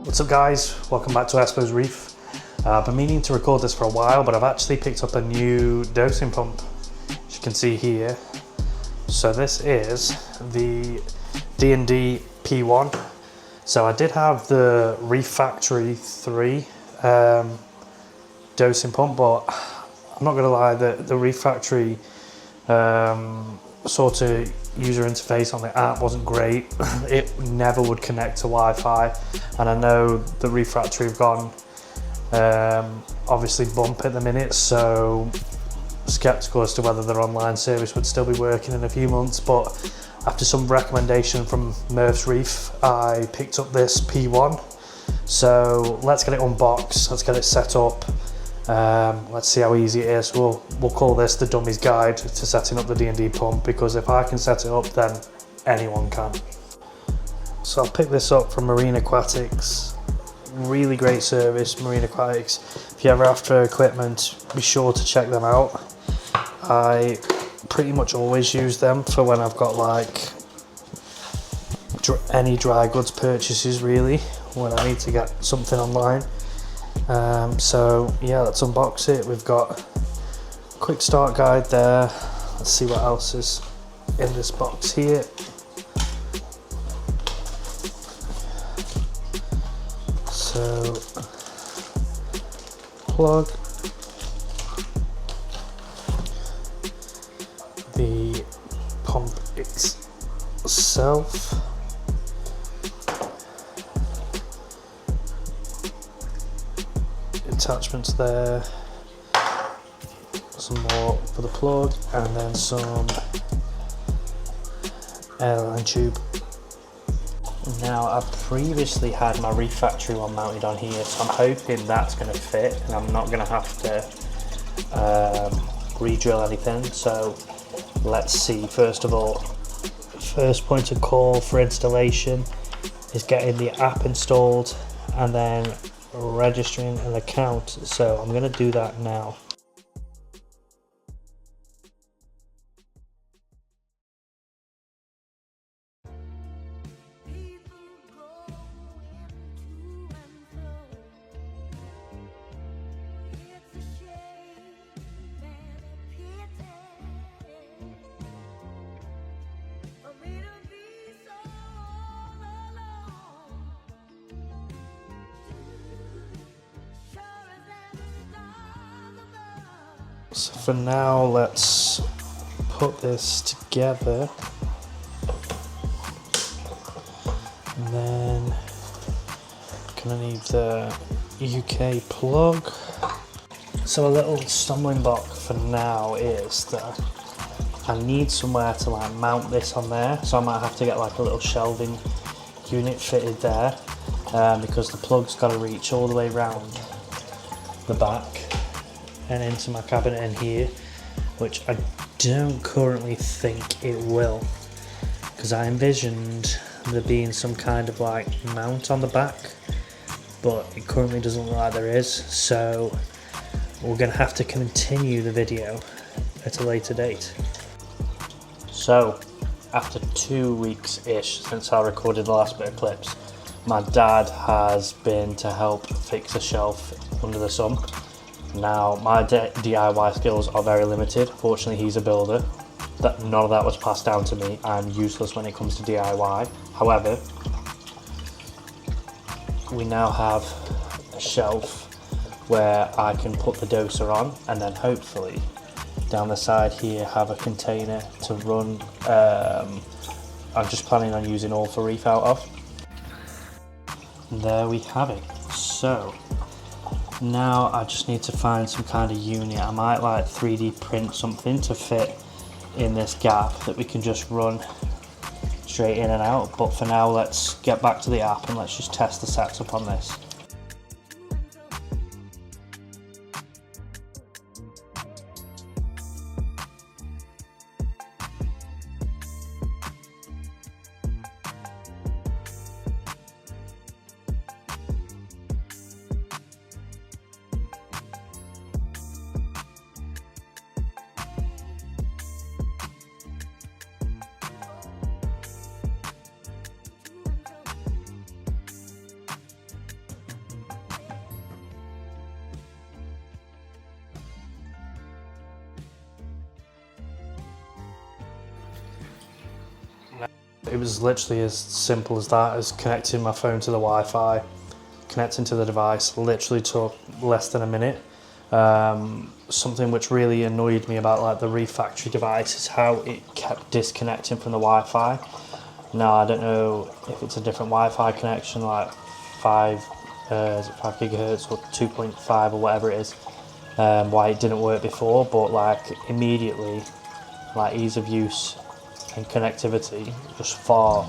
What's up guys, welcome back to H2Ocean Reef. I've been meaning to record this for a while, but I've actually picked up a new dosing pump, as you can see here. So this is the D&D P1. So I did have the Reef Factory 3 dosing pump, but I'm not gonna lie, the Reef Factory sort of user interface on the app wasn't great. It never would connect to Wi-Fi, and I know the Reef Factory have gone obviously bump at the minute, so skeptical as to whether their online service would still be working in a few months. But after some recommendation from Murph's Reef, I picked up this P1. So let's get it unboxed, let's get it set up. Let's see how easy it is. We'll call this the Dummies Guide to setting up the D&D pump, because if I can set it up, then anyone can. So I'll pick this up from Marine Aquatics. Really great service, Marine Aquatics. If you ever after equipment, be sure to check them out. I pretty much always use them for when I've got like any dry goods purchases, really, when I need to get something online. So yeah, let's unbox it. We've got a quick start guide there. Let's see what else is in this box here. So plug, the pump itself, attachments there, some more for the plug, and then some airline tube. Now, I previously had my Reef Factory one mounted on here, so I'm hoping that's going to fit and I'm not going to have to re-drill anything. So let's see. First of all, first point of call for installation is getting the app installed and then registering an account. So I'm going to do that now. So for now, let's put this together, and then gonna need the UK plug. So a little stumbling block for now is that I need somewhere to like mount this on there, so I might have to get like a little shelving unit fitted there, because the plug's got to reach all the way around the back and into my cabinet in here, which I don't currently think it will, because I envisioned there being some kind of like mount on the back, but it currently doesn't look like there is. So we're gonna have to continue the video at a later date. So after 2 weeks ish since I recorded the last bit of clips, my dad has been to help fix a shelf under the sump. Now, my DIY skills are very limited. Fortunately, he's a builder. None of that was passed down to me. I'm useless when it comes to DIY. However, we now have a shelf where I can put the doser on, and then hopefully down the side here have a container to run. I'm just planning on using all for Reef out of. And there we have it. So now I just need to find some kind of unit. I might like 3D print something to fit in this gap that we can just run straight in and out. But for now, let's get back to the app and let's just test the setup on this. It was literally as simple as that, as connecting my phone to the Wi-Fi, connecting to the device. Literally took less than a minute. Something which really annoyed me about like the Reef Factory device is how it kept disconnecting from the Wi-Fi. Now I don't know if it's a different Wi-Fi connection, like 5 gigahertz or 2.5 or whatever it is, why it didn't work before, but like immediately, like ease of use and connectivity just far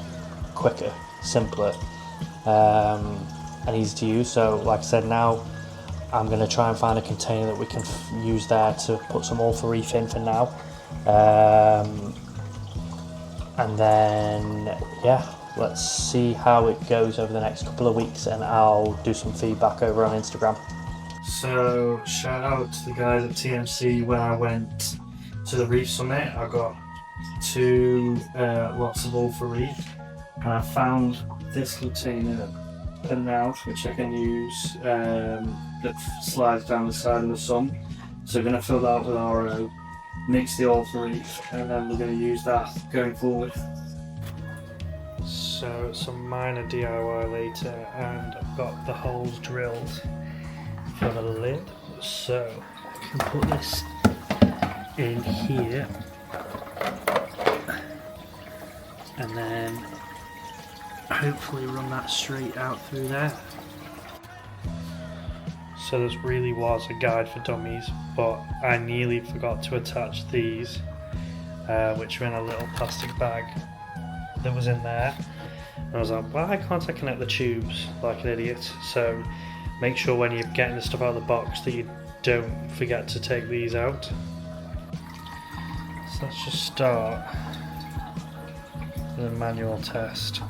quicker, simpler, and easy to use. So like I said, now I'm going to try and find a container that we can use there to put some All for Reef in for now. And then, yeah, let's see how it goes over the next couple of weeks, and I'll do some feedback over on Instagram. So, shout out to the guys at TMC. When I went to the Reef Summit, I got 2 lots of All for Reef, and I found this container mouth which I can use that slides down the side of the sump. So we're going to fill that up with RO, mix the All for Reef, and then we're going to use that going forward. So some minor DIY later, and I've got the holes drilled for the lid, so I can put this in here and then hopefully run that straight out through there. So this really was a guide for dummies, but I nearly forgot to attach these, which were in a little plastic bag that was in there. And I was like, why can't I connect the tubes like an idiot? So make sure when you're getting the stuff out of the box that you don't forget to take these out. So let's just start with a manual test.